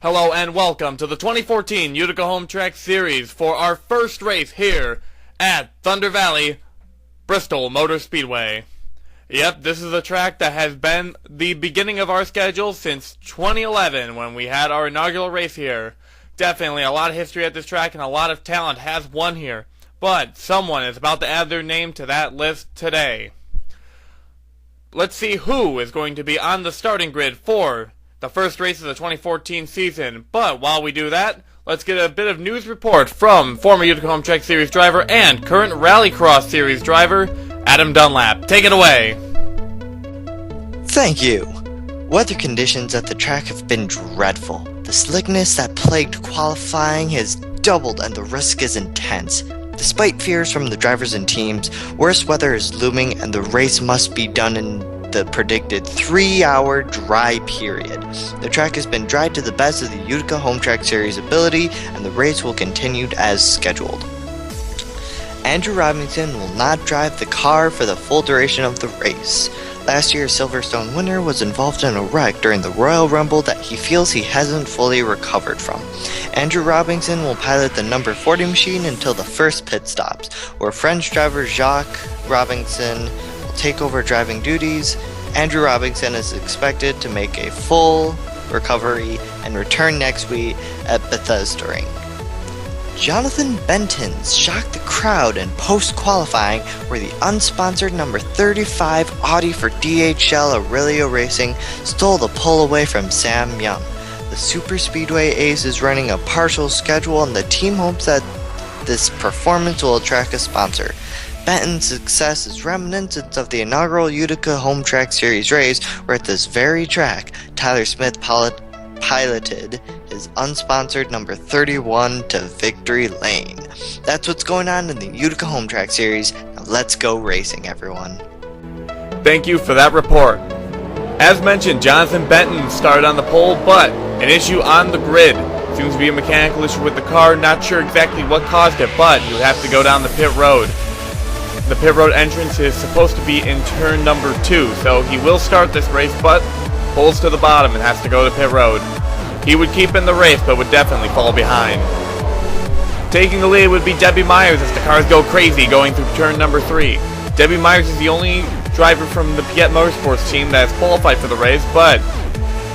Hello and welcome to the 2014 Utica Home Track Series for our first race here at Thunder Valley, Bristol Motor Speedway. Yep, this is a track that has been the beginning of our schedule since 2011 when we had our inaugural race here. Definitely a lot of history at this track and a lot of talent has won here. But someone is about to add their name to that list today. Let's see who is going to be on the starting grid for the first race of the 2014 season. But while we do that, let's get a bit of news report from former Utica Home Track Series driver and current Rallycross Series driver, Adam Dunlap. Take it away. Thank you. Weather conditions at the track have been dreadful. The slickness that plagued qualifying has doubled and the risk is intense. Despite fears from the drivers and teams, worse weather is looming and the race must be done in the predicted 3-hour dry period. The track has been dried to the best of the Utica Home Track Series ability and the race will continue as scheduled. Andrew Robinson will not drive the car for the full duration of the race. Last year's Silverstone winner was involved in a wreck during the Royal Rumble that he feels he hasn't fully recovered from. Andrew Robinson will pilot the number 40 machine until the first pit stops, where French driver Jacques Robinson take over driving duties. Andrew Robinson is expected to make a full recovery and return next week at Bethesda Ring. Jonathan Benton's shocked the crowd in post-qualifying where the unsponsored number 35 Audi for DHL Aurelio Racing stole the pole away from Sam Young. The Super Speedway ace is running a partial schedule and the team hopes that this performance will attract a sponsor. Benton's success is reminiscent of the inaugural Utica Home Track Series race where at this very track, Tyler Smith piloted his unsponsored number 31 to victory lane. That's what's going on in the Utica Home Track Series. Now let's go racing, everyone. Thank you for that report. As mentioned, Jonathan Benton started on the pole, but an issue on the grid. Seems to be a mechanical issue with the car. Not sure exactly what caused it, but you have to go down the pit road. The pit road entrance is supposed to be in turn number 2, so he will start this race, but pulls to the bottom and has to go to pit road. He would keep in the race, but would definitely fall behind. Taking the lead would be Debbie Myers as the cars go crazy going through turn number 3. Debbie Myers is the only driver from the Piet Motorsports team that has qualified for the race, but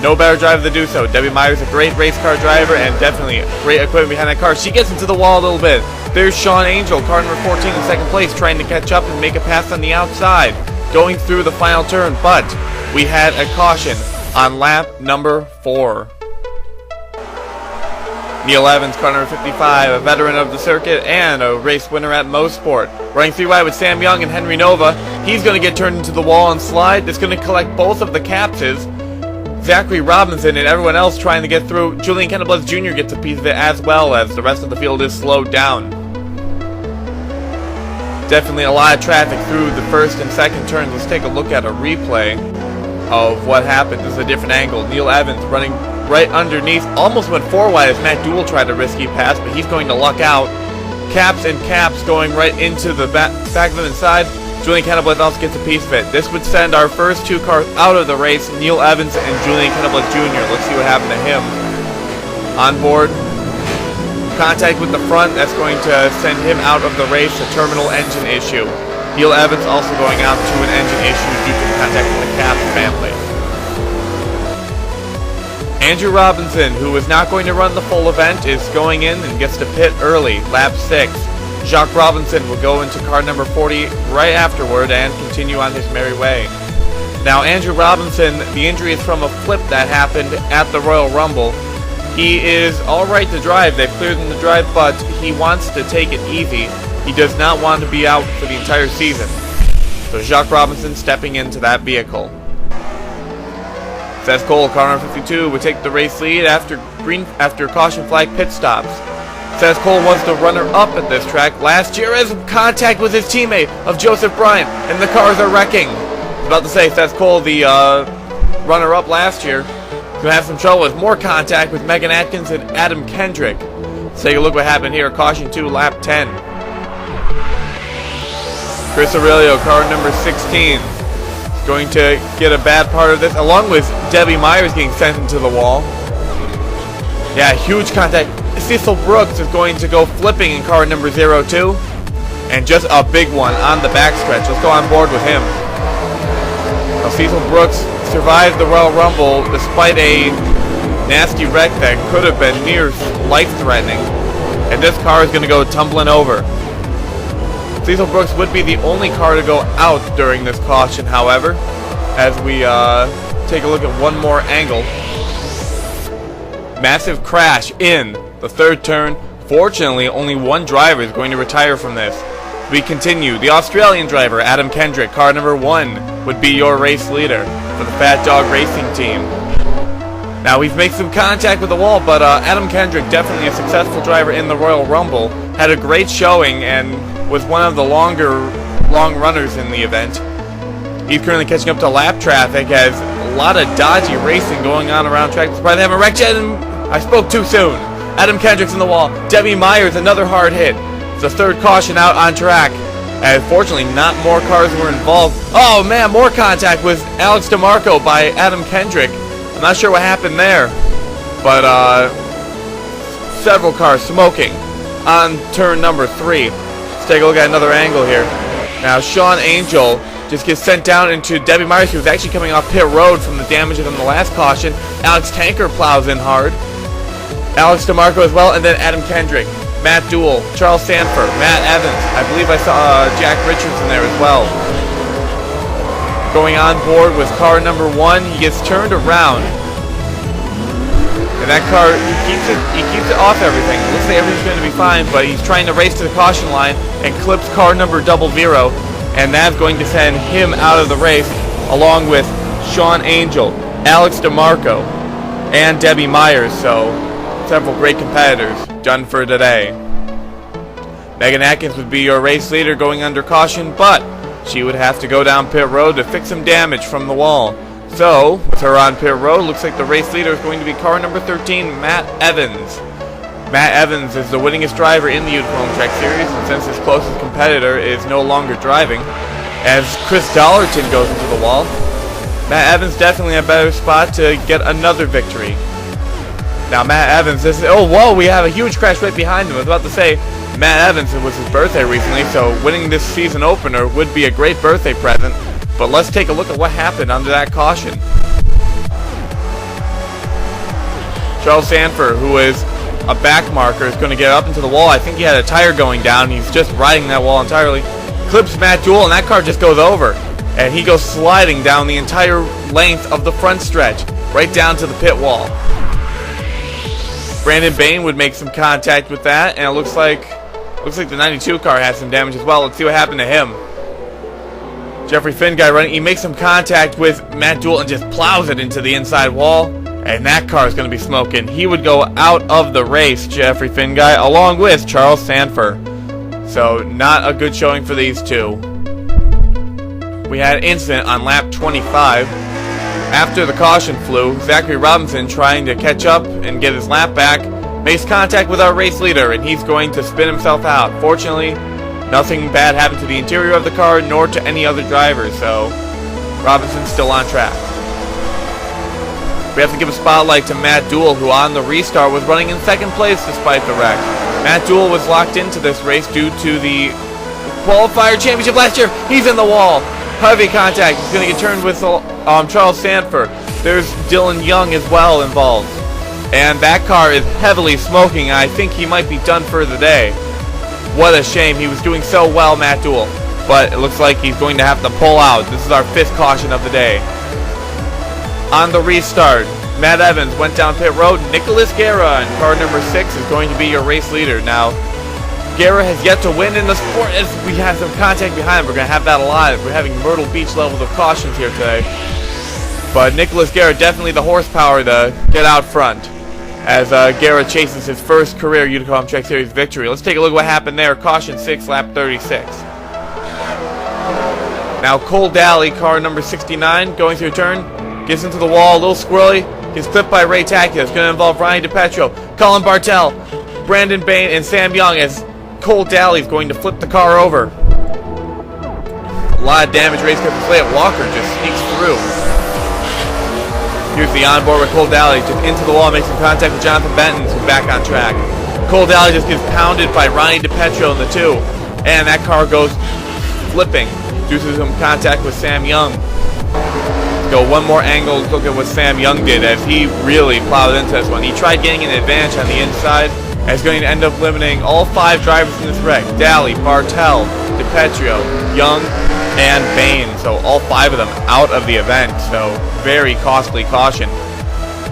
no better driver to do so. Debbie Myers is a great race car driver and definitely great equipment behind that car. She gets into the wall a little bit. There's Sean Angel, car number 14 in second place, trying to catch up and make a pass on the outside, going through the final turn, but we had a caution on lap number 4. Neil Evans, car number 55, a veteran of the circuit and a race winner at Mosport. Running 3 wide with Sam Young and Henry Nova. He's going to get turned into the wall and slide. It's going to collect both of the capses. Zachary Robinson and everyone else trying to get through. Julian Kennebluth Jr. gets a piece of it as well as the rest of the field is slowed down. Definitely a lot of traffic through the first and second turns. Let's take a look at a replay of what happened. This is a different angle. Neil Evans running right underneath. Almost went 4 wide as Matt Dool tried a risky pass, but he's going to luck out. Caps and Caps going right into the back of the inside. Julian Kennebluth also gets a piece of it. This would send our first 2 cars out of the race, Neil Evans and Julian Kennebluth Jr. Let's see what happened to him. On board. Contact with the front. That's going to send him out of the race. A terminal engine issue. Neil Evans also going out to an engine issue due to the contact with the Caps family. Andrew Robinson, who is not going to run the full event, is going in and gets to pit early, lap 6. Jacques Robinson will go into car number 40 right afterward and continue on his merry way. Now, Andrew Robinson, the injury is from a flip that happened at the Royal Rumble. He is alright to drive. They've cleared him to drive, but he wants to take it easy. He does not want to be out for the entire season. So Jacques Robinson stepping into that vehicle. Seth Cole, car number 52, would take the race lead after caution flag pit stops. Seth Cole was the runner-up at this track last year as contact with his teammate of Joseph Bryant, and the cars are wrecking. I was about to say, Seth Cole, the runner-up last year, who had some trouble with more contact with Megan Atkins and Adam Kendrick. Let's take a look what happened here. Caution 2, lap 10. Chris Aurelio, car number 16, going to get a bad part of this, along with Debbie Myers getting sent into the wall. Yeah, huge contact. Cecil Brooks is going to go flipping in car number 02. And just a big one on the backstretch. Let's go on board with him. Now, Cecil Brooks survived the Royal Rumble despite a nasty wreck that could have been near life-threatening. And this car is going to go tumbling over. Cecil Brooks would be the only car to go out during this caution, however, as we take a look at one more angle. Massive crash in the third turn. Fortunately, only one driver is going to retire from this. We continue. The Australian driver, Adam Kendrick, car number 1, would be your race leader for the Fat Dog Racing team. Now, we've made some contact with the wall, but Adam Kendrick, definitely a successful driver in the Royal Rumble, had a great showing and was one of the long runners in the event. He's currently catching up to lap traffic, has a lot of dodgy racing going on around track. That's why they haven't wrecked yet, and I spoke too soon. Adam Kendrick's in the wall. Debbie Myers, another hard hit. It's the third caution out on track. And fortunately, not more cars were involved. Oh man, more contact with Alex DeMarco by Adam Kendrick. I'm not sure what happened there, but several cars smoking on turn number 3. Let's take a look at another angle here. Now, Sean Angel just gets sent down into Debbie Myers, who was actually coming off pit road from the damage from the last caution. Alex Tanker plows in hard. Alex DeMarco as well, and then Adam Kendrick, Matt Dool, Charles Sanford, Matt Evans. I believe I saw Jack Richardson there as well. Going on board with car number 1, he gets turned around. And that car, he keeps it off everything. Looks like everything's going to be fine, but he's trying to race to the caution line and clips car number 00. And that's going to send him out of the race, along with Sean Angel, Alex DeMarco, and Debbie Myers. So, several great competitors done for today. Megan Atkins would be your race leader going under caution, but she would have to go down pit road to fix some damage from the wall. So, with her on pit road, looks like the race leader is going to be car number 13, Matt Evans. Matt Evans is the winningest driver in the Utica Home Track Series, and since his closest competitor is no longer driving, as Chris Dollarton goes into the wall, Matt Evans definitely a better spot to get another victory. Now, Matt Evans, we have a huge crash right behind him. I was about to say, Matt Evans, it was his birthday recently, so winning this season opener would be a great birthday present. But let's take a look at what happened under that caution. Charles Sanford, who is a back marker, is going to get up into the wall. I think he had a tire going down. He's just riding that wall entirely. Clips Matt Dool, and that car just goes over. And he goes sliding down the entire length of the front stretch, right down to the pit wall. Brandon Bain would make some contact with that, and it looks like the 92 car has some damage as well. Let's see what happened to him. Jeffrey Finn guy running, he makes some contact with Matt Dool and just plows it into the inside wall, and that car is going to be smoking. He would go out of the race, Jeffrey Finn guy, along with Charles Sanford. So not a good showing for these two. We had an incident on lap 25. After the caution flew, Zachary Robinson, trying to catch up and get his lap back, makes contact with our race leader, and he's going to spin himself out. Fortunately, nothing bad happened to the interior of the car, nor to any other driver, so Robinson's still on track. We have to give a spotlight to Matt Dool, who on the restart was running in second place despite the wreck. Matt Dool was locked into this race due to the qualifier championship last year. He's in the wall. Heavy contact. He's going to get turned with Charles Sanford. There's Dylan Young as well involved. And that car is heavily smoking. I think he might be done for the day. What a shame. He was doing so well, Matt Dool. But it looks like he's going to have to pull out. This is our 5th caution of the day. On the restart, Matt Evans went down pit road. Nicholas Guerra in car number 6 is going to be your race leader. Now, Guerra has yet to win in the sport as we have some contact behind him. We're going to have that a lot. We're having Myrtle Beach levels of cautions here today. But Nicholas Guerra, definitely the horsepower to get out front as Guerra chases his first career Utica Home Track Series victory. Let's take a look at what happened there. Caution 6, lap 36. Now Cole Daly, car number 69, going through a turn, gets into the wall, a little squirrely, gets clipped by Ray Tacula. It's going to involve Ryan DiPetro, Colin Bartel, Brandon Bain, and Sam Young as Cole Daly is going to flip the car over. A lot of damage. Race car Slate Walker just sneaks through. Here's the onboard with Cole Daly, just into the wall, makes some contact with Jonathan Benton, who's back on track. Cole Daly just gets pounded by Ronnie DiPetro in the 2, and that car goes flipping due to some contact with Sam Young. Let's go one more angle, look at what Sam Young did as he really plowed into this one. He tried getting an advantage on the inside, and is going to end up limiting all 5 drivers in this wreck. Daly, Bartel, DiPetro, Young, and Bain. So all 5 of them out of the event. So very costly caution.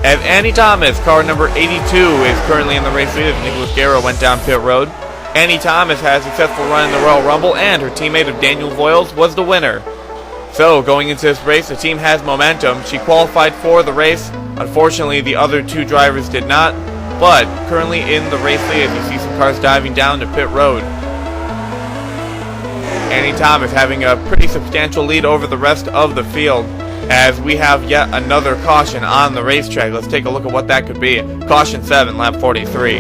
As Andy Thomas, car number 82, is currently in the race lead as Nicholas Guerra went down pit road. Andy Thomas had a successful run in the Royal Rumble, and her teammate of Daniel Voiles was the winner. So going into this race, the team has momentum. She qualified for the race. Unfortunately, the other 2 drivers did not. But currently in the race lead, as you see some cars diving down to pit road. Andy Thomas having a pretty substantial lead over the rest of the field, as we have yet another caution on the racetrack. Let's take a look at what that could be. Caution 7, lap 43.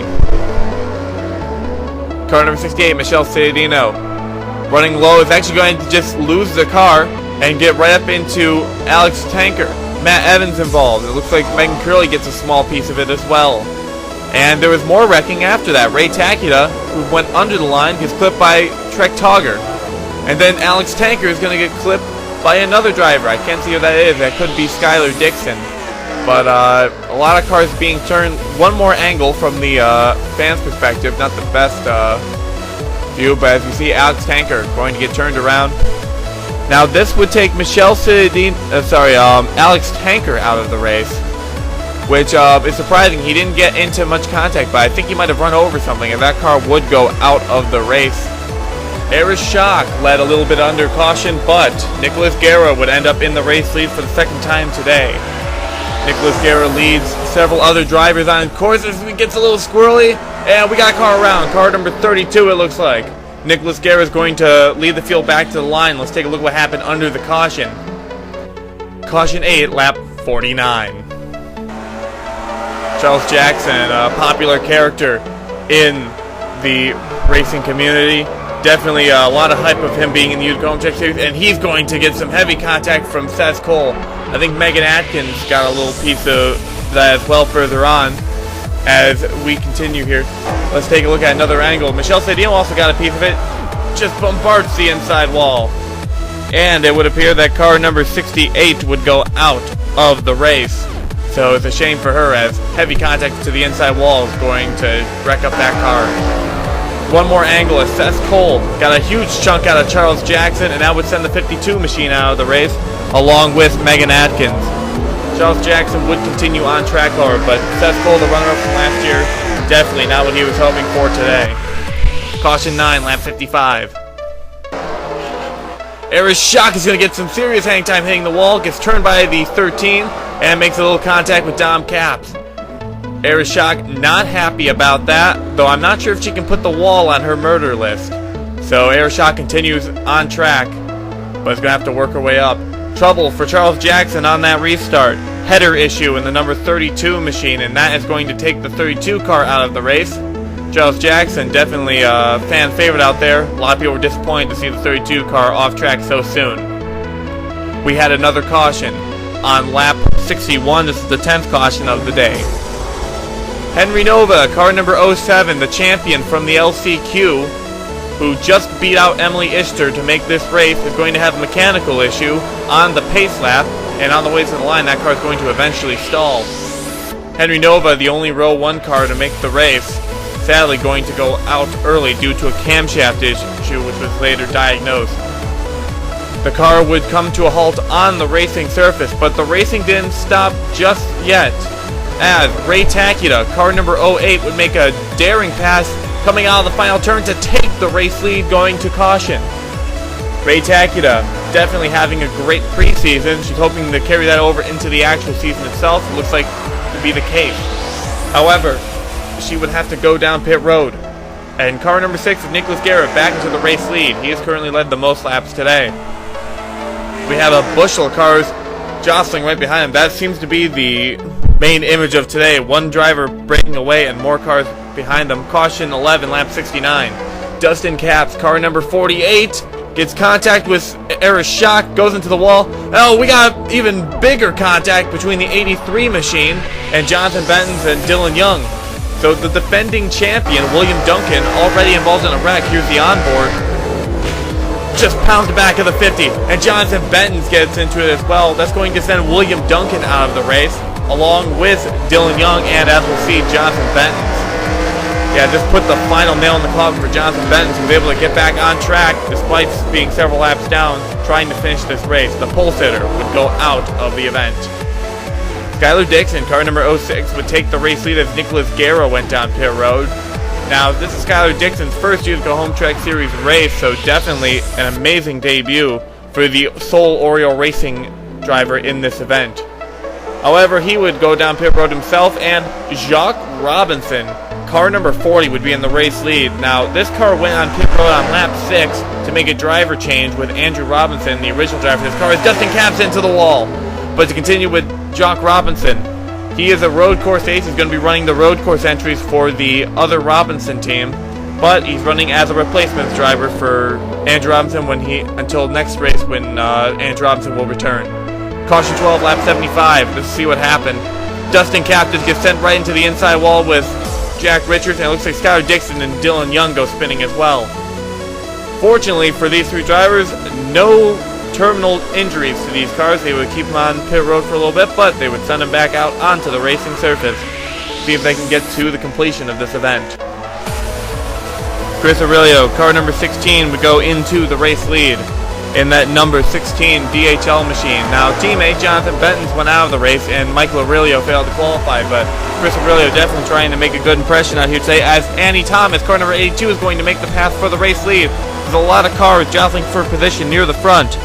Car number 68, Michelle Cittadino, running low, is actually going to just lose the car and get right up into Alex Tanker. Matt Evans involved. It looks like Megan Curley gets a small piece of it as well. And there was more wrecking after that. Ray Takeda, who went under the line, gets clipped by Trek Togger. And then Alex Tanker is going to get clipped by another driver. I can't see who that is. That could be Skylar Dixon. But a lot of cars being turned. One more angle from the fans' perspective. Not the best view, but as you see, Alex Tanker going to get turned around. Now this would take Alex Tanker out of the race, which is surprising. He didn't get into much contact, but I think he might have run over something, and that car would go out of the race. Eris Schock led a little bit under caution, but Nicholas Guerra would end up in the race lead for the 2nd time today. Nicholas Guerra leads several other drivers on course as it gets a little squirrely, and we got a car around. Car number 32, it looks like. Nicholas Guerra is going to lead the field back to the line. Let's take a look at what happened under the caution. Caution 8, lap 49. Charles Jackson, a popular character in the racing community. Definitely a lot of hype of him being in the UticaHomeTrackSeries, and he's going to get some heavy contact from Seth Cole. I think Megan Atkins got a little piece of that as well further on. As we continue here, let's take a look at another angle. Michelle Cittadino also got a piece of it, just bombards the inside wall. And it would appear that car number 68 would go out of the race. So it's a shame for her, as heavy contact to the inside wall is going to wreck up that car. One more angle as Seth Cole got a huge chunk out of Charles Jackson, and that would send the 52 machine out of the race, along with Megan Atkins. Charles Jackson would continue on track, however, but Seth Cole, the runner-up from last year, definitely not what he was hoping for today. Caution 9, lap 55. Eris Schock is going to get some serious hang time hitting the wall, gets turned by the 13, and makes a little contact with Dom Capps. Eris Schock not happy about that, though I'm not sure if she can put the wall on her murder list. So Eris Schock continues on track, but is going to have to work her way up. Trouble for Charles Jackson on that restart. Header issue in the number 32 machine, and that is going to take the 32 car out of the race. Charles Jackson, definitely a fan favorite out there. A lot of people were disappointed to see the 32 car off track so soon. We had another caution on lap 61. This is the 10th caution of the day. Henry Nova, car number 07, the champion from the LCQ, who just beat out Emily Ishter to make this race, is going to have a mechanical issue on the pace lap, and on the way to the line, that car is going to eventually stall. Henry Nova, the only row 1 car to make the race, sadly going to go out early due to a camshaft issue, which was later diagnosed. The car would come to a halt on the racing surface, but the racing didn't stop just yet, as Ray Takeda, car number 08, would make a daring pass coming out of the final turn to take the race lead going to caution. Ray Takeda definitely having a great preseason. She's hoping to carry that over into the actual season itself. It looks like to be the case. However, she would have to go down pit road. And car number 6 is Nicholas Guerra back into the race lead. He has currently led the most laps today. We have a bushel of cars jostling right behind him. That seems to be the main image of today. One driver breaking away and more cars behind them. Caution 11, lap 69. Dustin Capps, car number 48, Gets contact with Era's shock, goes into the wall. Oh, we got even bigger contact between the 83 machine and Jonathan Benton's and Dylan Young. So the defending champion, William Duncan, already involved in a wreck. Here's the onboard. Just pounds the back of the 50, and Jonathan Benton's gets into it as well. That's going to send William Duncan out of the race, along with Dylan Young, and as we'll see, Jonathan Benton's. Yeah, just put the final nail in the coffin for Jonathan Benton, who was able to get back on track despite being several laps down, trying to finish this race. The pole sitter would go out of the event. Skylar Dixon, car number 06, would take the race lead as Nicholas Guerra went down pit road. Now, this is Skylar Dixon's first Utica Home Track Series race, so definitely an amazing debut for the sole Oriole Racing driver in this event. However, he would go down pit road himself, and Jacques Robinson, car number 40, would be in the race lead. Now, this car went on pit road on lap 6 to make a driver change with Andrew Robinson, the original driver for this car, as Dustin Capps into the wall. But to continue with Jacques Robinson, he is a road course ace. He's going to be running the road course entries for the other Robinson team, but he's running as a replacement driver for Andrew Robinson until next race when Andrew Robinson will return. Caution 12, lap 75. Let's see what happened. Dustin Capps just gets sent right into the inside wall with Jack Richards, and it looks like Skylar Dixon and Dylan Young go spinning as well. Fortunately for these three drivers, no terminal injuries to these cars. They would keep them on pit road for a little bit, but they would send them back out onto the racing surface, see if they can get to the completion of this event. Chris Aurelio, car number 16, would go into the race lead in that number 16 DHL machine. Now, teammate Jonathan Benton's went out of the race, and Michael Aurelio failed to qualify, but Chris Aurelio definitely trying to make a good impression out here today, as Annie Thomas, car number 82, is going to make the pass for the race lead. There's a lot of cars jostling for position near the front.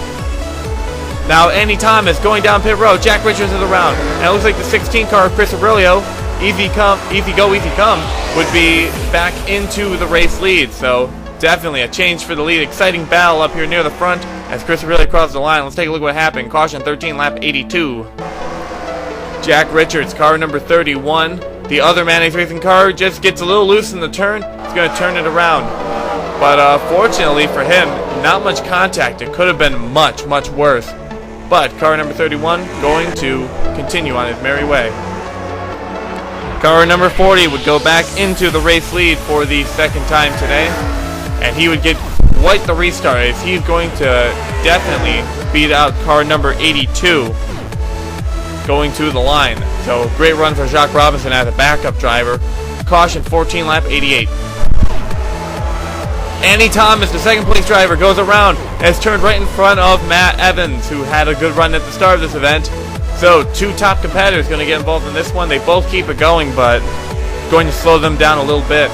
Now, Andy Thomas going down pit road. Jack Richards is around. And it looks like the 16 car of Chris Aurelio, easy go, easy come, would be back into the race lead. So, definitely a change for the lead. Exciting battle up here near the front as Chris Aurelio crosses the line. Let's take a look at what happened. Caution 13, lap 82. Jack Richards, car number 31. The other Mayonnaise Racing car just gets a little loose in the turn. It's going to turn it around. But fortunately for him, not much contact. It could have been much, much worse. But car number 31 going to continue on his merry way. Car number 40 would go back into the race lead for the second time today, and he would get quite the restart as he's going to definitely beat out car number 82 going to the line. So great run for Jacques Robinson as a backup driver. Caution 14, lap 88. Andy Thomas, the second place driver, goes around and is turned right in front of Matt Evans, who had a good run at the start of this event. So two top competitors going to get involved in this one. They both keep it going, but going to slow them down a little bit.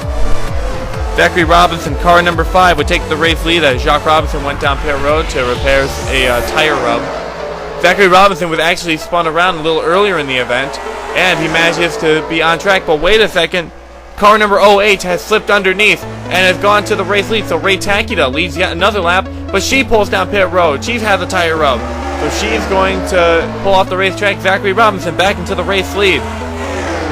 Zachary Robinson, car number 5, would take the race lead as Jacques Robinson went down pit road to repair a tire rub. Zachary Robinson was actually spun around a little earlier in the event, and he manages to be on track. But wait a second. Car number 08 has slipped underneath and has gone to the race lead. So Ray Takeda leads yet another lap, but she pulls down pit road. She's had the tire rub. So she's going to pull off the racetrack. Zachary Robinson back into the race lead.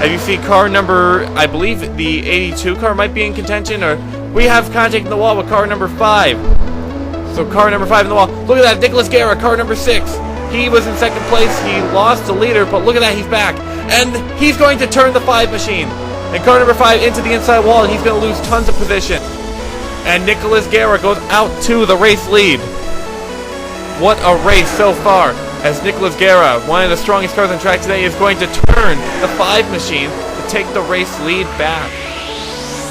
As you see, car number, I believe the 82 car might be in contention, or we have contact in the wall with car number 5. So car number 5 in the wall. Look at that, Nicholas Guerra, car number 6. He was in second place. He lost the leader, but look at that, he's back. And he's going to turn the 5 machine. And car number 5 into the inside wall, and he's going to lose tons of position. And Nicholas Guerra goes out to the race lead. What a race so far, as Nicholas Guerra, one of the strongest cars on track today, is going to turn the 5 machine to take the race lead back.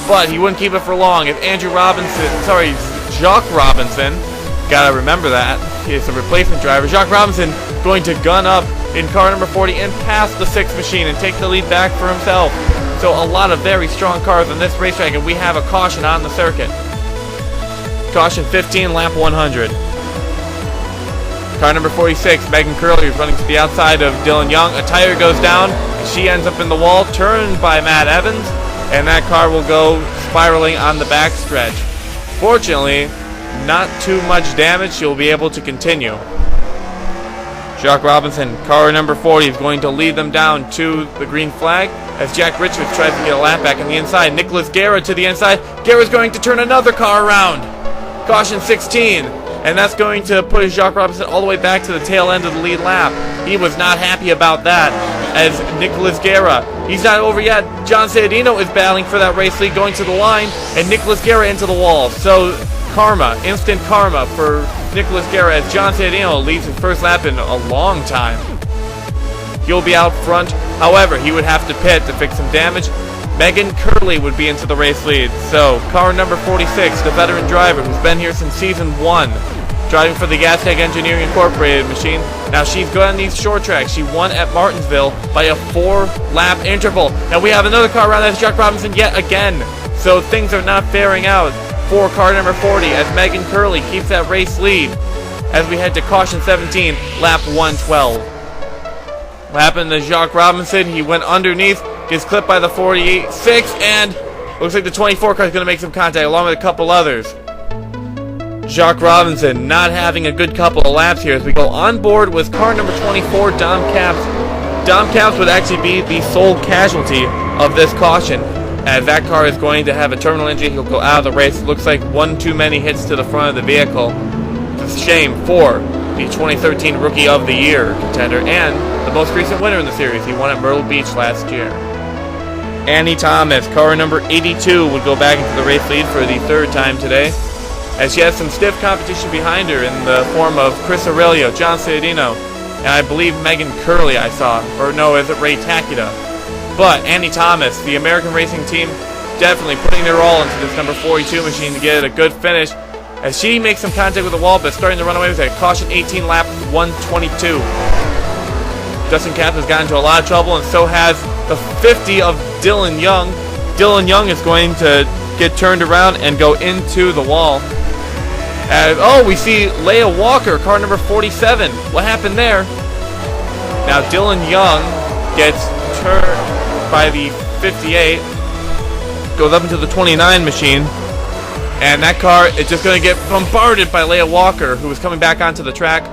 But he wouldn't keep it for long as Jacques Robinson, gotta remember that, he's a replacement driver. Jacques Robinson going to gun up in car number 40 and pass the 6 machine and take the lead back for himself. So a lot of very strong cars on this racetrack, and we have a caution on the circuit. Caution 15, lap 100. Car number 46, Megan Curley, is running to the outside of Dylan Young. A tire goes down, and she ends up in the wall, turned by Matt Evans, and that car will go spiraling on the backstretch. Fortunately, not too much damage. She'll be able to continue. Jacques Robinson, car number 40, is going to lead them down to the green flag as Jack Richards tries to get a lap back on the inside. Nicholas Guerra to the inside. Guerra's going to turn another car around. Caution 16. and that's going to push Jacques Robinson all the way back to the tail end of the lead lap. He was not happy about that, as Nicolas Guerra, he's not over yet. John Cittadino is battling for that race lead, going to the line, and Nicolas Guerra into the wall. So karma, instant karma for Nicolas Guerra, as John Cittadino leads his first lap in a long time. He'll be out front, however, he would have to pit to fix some damage. Megan Curley would be into the race lead. So, car number 46, the veteran driver who's been here since season 1, driving for the Gastech Engineering Incorporated machine. Now she's good on these short tracks. She won at Martinsville by a 4-lap interval. And we have another car around, that's Jacques Robinson yet again. So things are not faring out for car number 40 as Megan Curley keeps that race lead as we head to caution 17, lap 112. What happened to Jacques Robinson? He went underneath, gets clipped by the 46, and looks like the 24 car is going to make some contact along with a couple others. Jacques Robinson not having a good couple of laps here as we go on board with car number 24, Dom Capps. Dom Capps would actually be the sole casualty of this caution, as that car is going to have a terminal injury. He'll go out of the race. Looks like one too many hits to the front of the vehicle. It's a shame for the 2013 Rookie of the Year contender and the most recent winner in the series. He won at Myrtle Beach last year. Annie Thomas, car number 82, would go back into the race lead for the third time today, as she has some stiff competition behind her in the form of Chris Aurelio, John Cittadino, and I believe Megan Curley I saw, or no, is it Ray Takeda? But Annie Thomas, the American racing team, definitely putting their all into this number 42 machine to get a good finish, as she makes some contact with the wall, but starting to run away with a caution 18, lap 122. Dustin Capps has gotten into a lot of trouble, and so has the 50 of Dylan Young. Dylan Young is going to get turned around and go into the wall. And we see Leia Walker, car number 47. What happened there? Now Dylan Young gets turned by the 58, goes up into the 29 machine, and that car is just going to get bombarded by Leia Walker, who is coming back onto the track.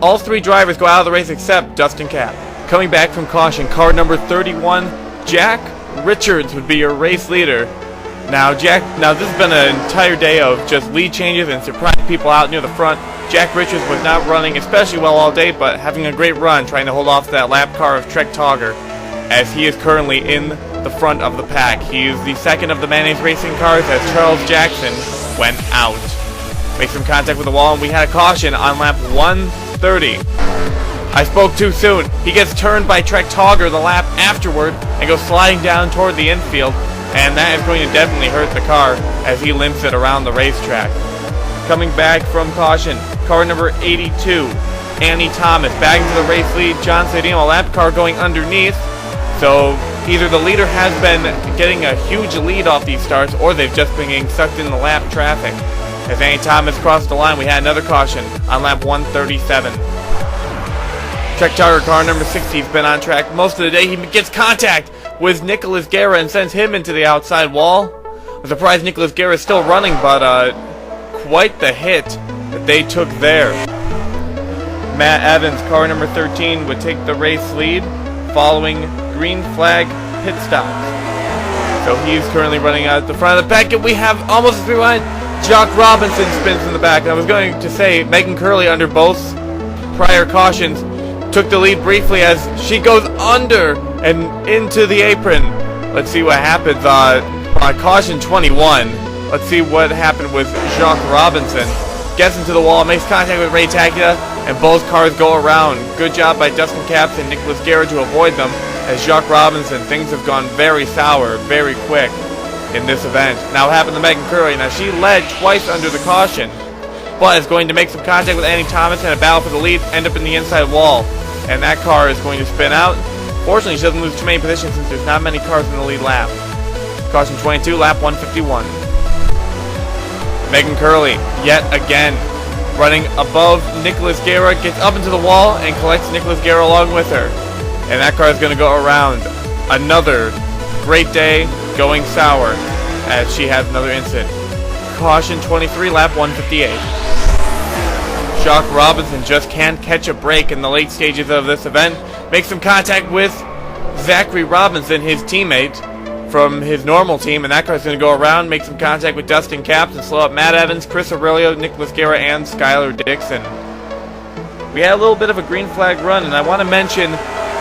All three drivers go out of the race except Dustin Capps. Coming back from caution, car number 31, Jack Richards would be your race leader. Now this has been an entire day of just lead changes and surprising people out near the front. Jack Richards was not running especially well all day, but having a great run trying to hold off that lap car of Trek Togger, as he is currently in the front of the pack. He is the second of the mayonnaise racing cars as Charles Jackson went out. Makes some contact with the wall, and we had a caution on lap 130. I spoke too soon. He gets turned by Trek Togger the lap afterward and goes sliding down toward the infield, and that is going to definitely hurt the car as he limps it around the racetrack. Coming back from caution, car number 82, Annie Thomas, back into the race lead. John Cittadino, a lap car going underneath. So either the leader has been getting a huge lead off these starts, or they've just been getting sucked in the lap traffic. As Annie Thomas crossed the line, we had another caution on lap 137. Trek Togger, car number 60, has been on track most of the day. He gets contact with Nicolas Guerra and sends him into the outside wall. I'm surprised Nicolas Guerra is still running, but quite the hit that they took there. Matt Evans, car number 13, would take the race lead following green flag pit stops. So he's currently running out the front of the pack, and we have almost a three-line. Jacques Robinson spins in the back. And I was going to say Megan Curley, under both prior cautions, took the lead briefly as she goes under and into the apron. Let's see what happens on caution 21. Let's see what happened with Jacques Robinson. Gets into the wall, makes contact with Ray Takeda, and both cars go around. Good job by Dustin Capps and Nicolas Guerra to avoid them. As Jacques Robinson, things have gone very sour, very quick in this event. Now what happened to Megan Curley? Now she led twice under the caution, but is going to make some contact with Annie Thomas and a battle for the lead, end up in the inside wall. And that car is going to spin out. Fortunately, she doesn't lose too many positions since there's not many cars in the lead lap. Caution 22, lap 151. Megan Curley, yet again, running above Nicolas Guerra, gets up into the wall and collects Nicolas Guerra along with her. And that car is going to go around. Another great day going sour as she has another incident. Caution 23, lap 158. Jacques Robinson just can't catch a break in the late stages of this event. Makes some contact with Zachary Robinson, his teammate, from his normal team, and that car's going to go around, make some contact with Dustin Capps, and slow up Matt Evans, Chris Aurelio, Nicholas Guerra, and Skylar Dixon. We had a little bit of a green flag run, and I want to mention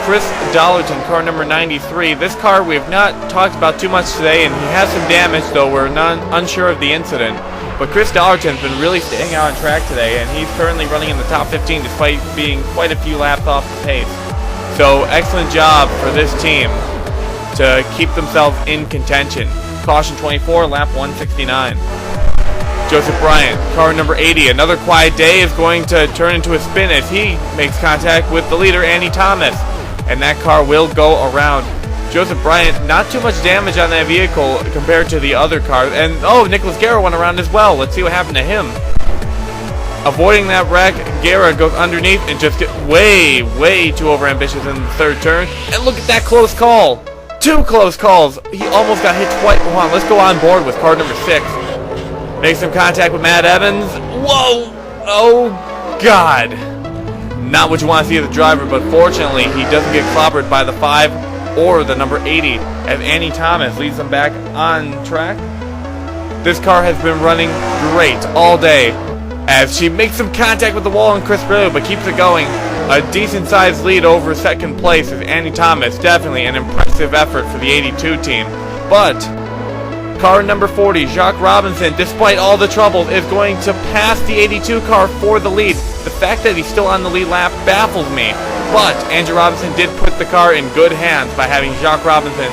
Chris Dollarton, car number 93. This car we have not talked about too much today, and he has some damage, though we're unsure of the incident. But Chris Dollarton's been really staying out on track today, and he's currently running in the top 15 despite being quite a few laps off the pace. So excellent job for this team to keep themselves in contention. Caution 24, lap 169. Joseph Bryant, car number 80. Another quiet day is going to turn into a spin as he makes contact with the leader, Andy Thomas. And that car will go around. Joseph Bryant, not too much damage on that vehicle compared to the other cars. And, oh, Nicholas Guerra went around as well. Let's see what happened to him. Avoiding that wreck, Guerra goes underneath and just gets way, way too overambitious in the third turn. And look at that close call. Two close calls. He almost got hit twice. Hold on, let's go on board with car number 6. Makes some contact with Matt Evans. Whoa! Oh, God. Not what you want to see of the driver, but fortunately, he doesn't get clobbered by the 5 or the number 80 as Annie Thomas leads them back on track. This car has been running great all day as she makes some contact with the wall and Chris Brillo, but keeps it going. A decent-sized lead over second place is Annie Thomas. Definitely an impressive effort for the 82 team. But car number 40, Jacques Robinson, despite all the troubles, is going to pass the 82 car for the lead. The fact that he's still on the lead lap baffles me. But Andrew Robinson did put the car in good hands by having Jacques Robinson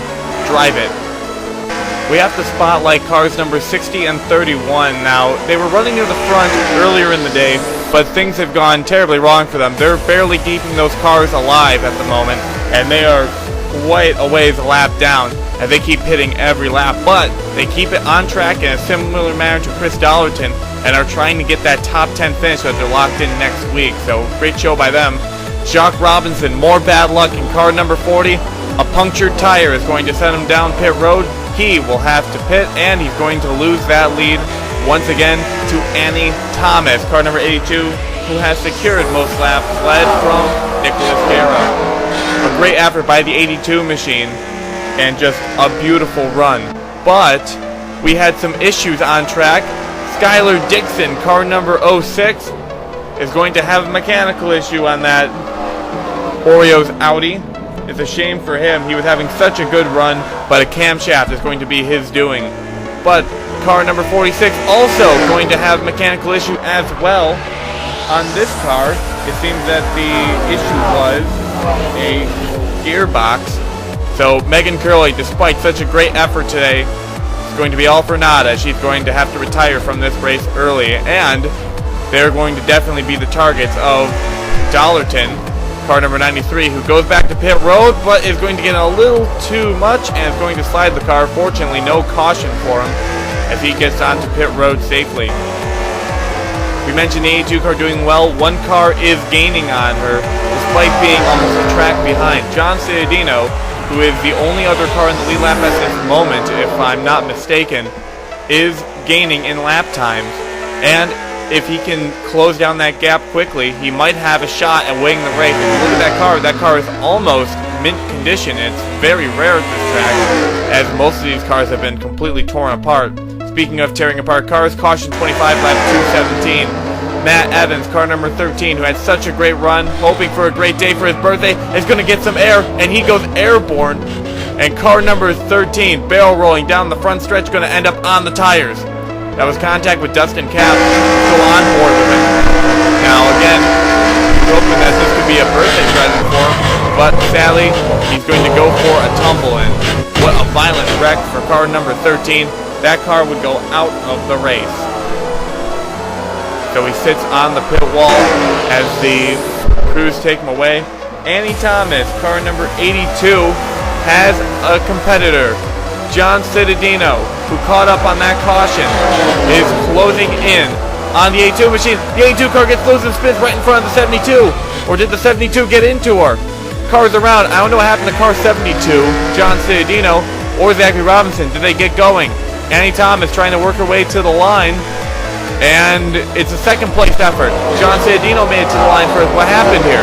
drive it. We have to spotlight cars number 60 and 31 now. They were running near the front earlier in the day, but things have gone terribly wrong for them. They're barely keeping those cars alive at the moment, and they are quite a ways a lap down as they keep hitting every lap, but they keep it on track in a similar manner to Chris Dollarton and are trying to get that top 10 finish as they're locked in next week. So great show by them. Jacques Robinson, more bad luck in car number 40. A punctured tire is going to send him down pit road. He will have to pit, and he's going to lose that lead once again to Annie Thomas, car number 82, who has secured most laps, led from Nicholas Guerra. A great effort by the 82 machine, and just a beautiful run. But we had some issues on track. Skylar Dixon, car number 06, is going to have a mechanical issue on that Oreos Audi. It's a shame for him. He was having such a good run, but a camshaft is going to be his doing. But car number 46 also going to have a mechanical issue as well. On this car, it seems that the issue was a gearbox. So Megan Curley, despite such a great effort today, is going to be all for nada. She's going to have to retire from this race early, and they're going to definitely be the targets of Dollarton, car number 93, who goes back to pit road, but is going to get a little too much and is going to slide the car. Fortunately, no caution for him as he gets onto pit road safely. We mentioned the 82 car doing well. One car is gaining on her, despite being almost a track behind. John Cittadino, who is the only other car in the lead lap at this moment, if I'm not mistaken, is gaining in lap times. And if he can close down that gap quickly, he might have a shot at winning the race. If you look at that car is almost mint condition. It's very rare at this track, as most of these cars have been completely torn apart. Speaking of tearing apart cars, caution 25, lap 217. Matt Evans, car number 13, who had such a great run, hoping for a great day for his birthday, is going to get some air, and he goes airborne. And car number 13, barrel rolling down the front stretch, going to end up on the tires. That was contact with Dustin Capps, still on board with him. Now again, we're hoping that this could be a birthday present for him, but sadly, he's going to go for a tumble, and what a violent wreck for car number 13. That car would go out of the race. So he sits on the pit wall as the crews take him away. Annie Thomas, car number 82, has a competitor. John Cittadino, who caught up on that caution, is closing in on the 82 machine. The 82 car gets loose and spins right in front of the 72. Or did the 72 get into her? Car's around. I don't know what happened to car 72, John Cittadino, or Zachary Robinson. Did they get going? Annie Thomas trying to work her way to the line, and it's a second place effort. John Cittadino made it to the line first. What happened here?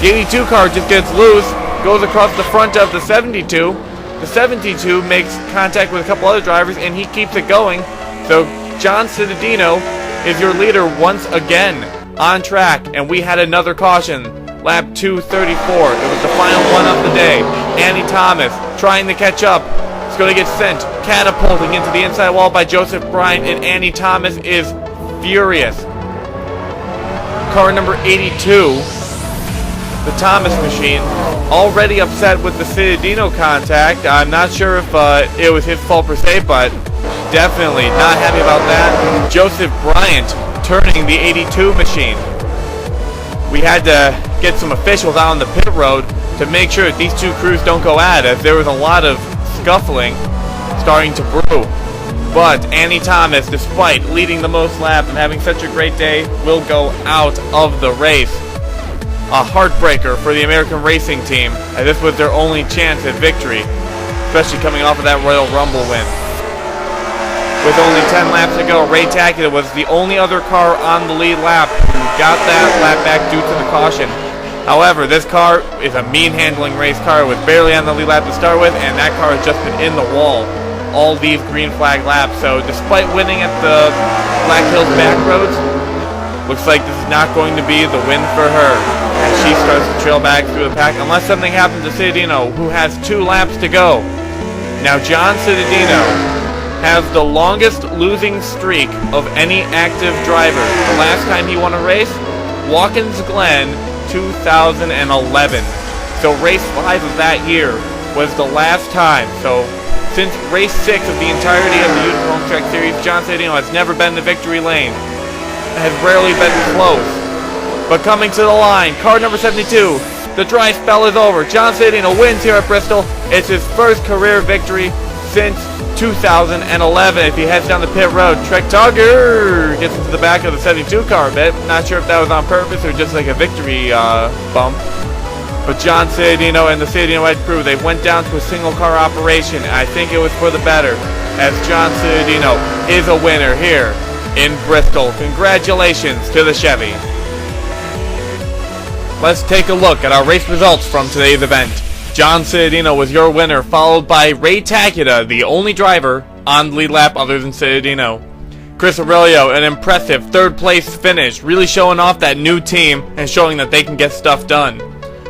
The 82 car just gets loose, goes across the front of the 72, the 72 makes contact with a couple other drivers, and he keeps it going. So John Cittadino is your leader once again on track, and we had another caution, lap 234. It was the final one of the day. Andy Thomas trying to catch up. It's going to get sent catapulting into the inside wall by Joseph Bryant, and Andy Thomas is furious. Car number 82, the Thomas machine, already upset with the Cittadino contact. I'm not sure if it was his fault per se, but definitely not happy about that. Joseph Bryant turning the 82 machine. We had to get some officials out on the pit road to make sure that these two crews don't go at it, as there was a lot of scuffling starting to brew. But Andy Thomas, despite leading the most laps and having such a great day, will go out of the race. A heartbreaker for the American racing team, as this was their only chance at victory, especially coming off of that Royal Rumble win. With only 10 laps to go, Ray Tackett was the only other car on the lead lap who got that lap back due to the caution. However, this car is a mean-handling race car, with barely on the lead lap to start with, and that car has just been in the wall all these green flag laps. So despite winning at the Black Hills back roads, looks like this is not going to be the win for her, as she starts to trail back through the pack, unless something happens to Cittadino, who has 2 laps to go. Now John Cittadino has the longest losing streak of any active driver. The last time he won a race, Watkins Glen, 2011. So race 5 of that year was the last time. So since race 6 of the entirety of the UticaHomeTrackSeries, John Cittadino has never been in the victory lane, has rarely been close. But coming to the line, car number 72, the dry spell is over. John Cittadino wins here at Bristol. It's his first career victory since 2011. If he heads down the pit road, Trek Tugger gets into the back of the 72 car a bit. Not sure if that was on purpose or just like a victory bump. But John Cittadino and the Cittadino Ed crew, they went down to a single car operation. I think it was for the better, as John Cittadino is a winner here in Bristol. Congratulations to the Chevy. Let's take a look at our race results from today's event. John Cittadino was your winner, followed by Ray Tackett, the only driver on the lead lap other than Cittadino. Chris Aurelio, an impressive 3rd place finish, really showing off that new team and showing that they can get stuff done.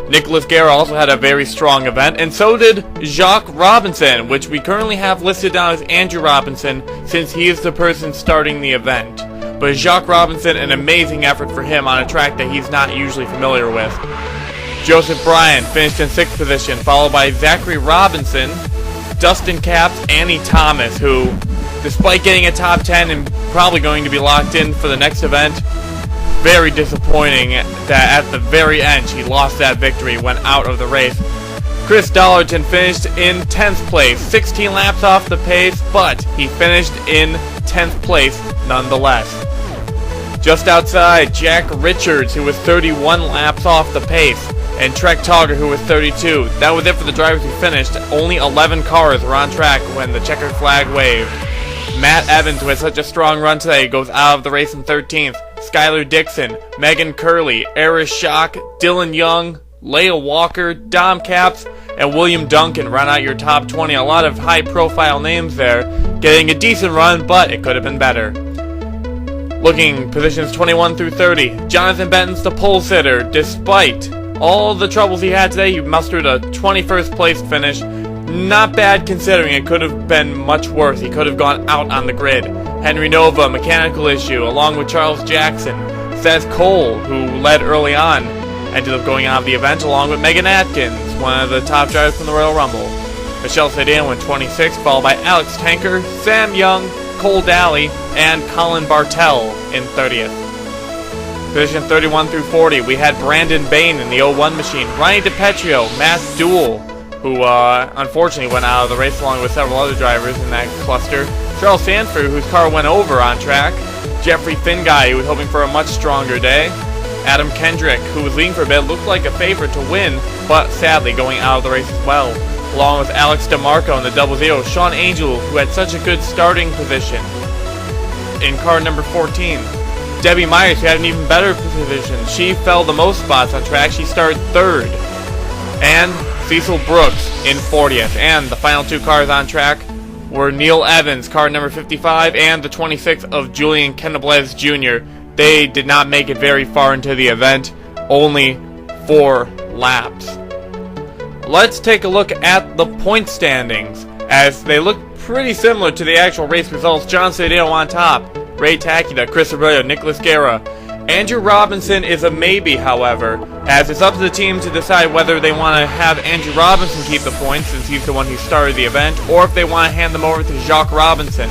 Nicholas Guerra also had a very strong event, and so did Jacques Robinson, which we currently have listed down as Andrew Robinson, since he is the person starting the event. But Jacques Robinson, an amazing effort for him on a track that he's not usually familiar with. Joseph Bryant finished in 6th position, followed by Zachary Robinson, Dustin Capps, Andy Thomas, who, despite getting a top 10 and probably going to be locked in for the next event, very disappointing that at the very end he lost that victory, went out of the race. Chris Dollarton finished in 10th place, 16 laps off the pace, but he finished in 10th place nonetheless. Just outside, Jack Richards, who was 31 laps off the pace, and Trek Togger, who was 32. That was it for the drivers who finished. Only 11 cars were on track when the checkered flag waved. Matt Evans, who had such a strong run today, goes out of the race in 13th. Skylar Dixon, Megan Curley, Eris Schock, Dylan Young, Leia Walker, Dom Capps, and William Duncan run out your top 20. A lot of high-profile names there, getting a decent run, but it could have been better. Looking positions 21 through 30, Jonathan Benton's the pole sitter. Despite all the troubles he had today, he mustered a 21st place finish. Not bad considering it could have been much worse. He could have gone out on the grid. Henry Nova, mechanical issue, along with Charles Jackson. Seth Cole, who led early on, ended up going out of the event, along with Megan Atkins, one of the top drivers from the Royal Rumble. Michelle Cittadino in 26th, followed by Alex Tanker, Sam Young, Cole Daly, and Colin Bartel in 30th. Position 31 through 40, we had Brandon Bain in the 01 machine, Ryan DiPetrio, Matt Duell, who unfortunately went out of the race along with several other drivers in that cluster. Charles Sanford, whose car went over on track. Jeffrey Finguy, who was hoping for a much stronger day. Adam Kendrick, who was leading for a bit, looked like a favorite to win, but sadly going out of the race as well. Along with Alex DeMarco in the 00, Sean Angel, who had such a good starting position in car number 14. Debbie Myers, who had an even better position. She fell the most spots on track. She started 3rd. And Cecil Brooks in 40th. And the final two cars on track were Neil Evans, car number 55, and the 26th of Julian Kenneblez Jr. They did not make it very far into the event, only 4 laps. Let's take a look at the point standings, as they look pretty similar to the actual race results. John Cittadino on top, Ray Takita, Chris Arroyo, Nicholas Guerra. Andrew Robinson is a maybe, however, as it's up to the team to decide whether they want to have Andrew Robinson keep the points since he's the one who started the event, or if they want to hand them over to Jacques Robinson.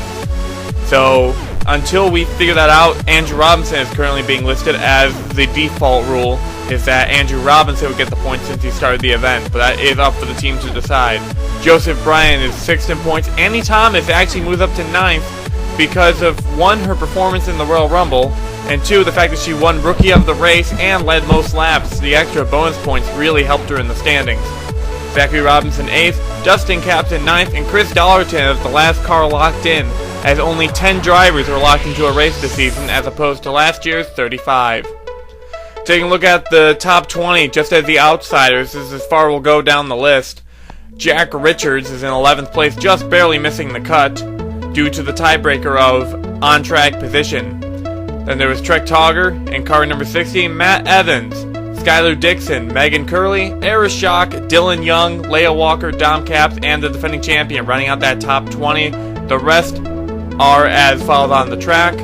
So, until we figure that out, Andrew Robinson is currently being listed as the default rule, is that Andrew Robinson would get the points since he started the event, but that is up for the team to decide. Joseph Bryan is 6th in points. Annie Thomas actually moves up to 9th because of, 1, her performance in the Royal Rumble, and 2, the fact that she won Rookie of the Race and led most laps. The extra bonus points really helped her in the standings. Zachary Robinson 8th, Justin Captain 9th, and Chris Dollarton is the last car locked in, as only 10 drivers were locked into a race this season as opposed to last year's 35. Taking a look at the top 20, just as the outsiders, this is as far we'll go down the list. Jack Richards is in 11th place, just barely missing the cut, due to the tiebreaker of on-track position. Then there was Trek Togger in car number 16, Matt Evans, Skylar Dixon, Megan Curley, Eris Schock, Dylan Young, Leah Walker, Dom Capps, and the defending champion running out that top 20. The rest are as follows on the track.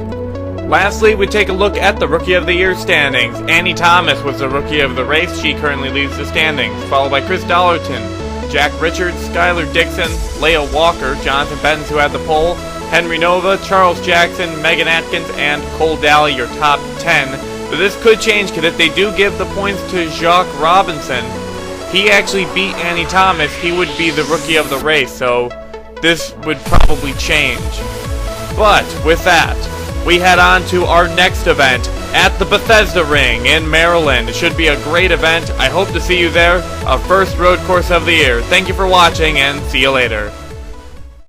Lastly, we take a look at the Rookie of the Year standings. Annie Thomas was the Rookie of the Race. She currently leads the standings, followed by Chris Dollarton, Jack Richards, Skylar Dixon, Leah Walker, Jonathan Bettens, who had the pole, Henry Nova, Charles Jackson, Megan Atkins, and Cole Daly, your top 10. But this could change, because if they do give the points to Jacques Robinson, he actually beat Annie Thomas. He would be the Rookie of the Race, so this would probably change. But with that, we head on to our next event at the Bethesda Ring in Maryland. It should be a great event. I hope to see you there. Our first road course of the year. Thank you for watching, and see you later.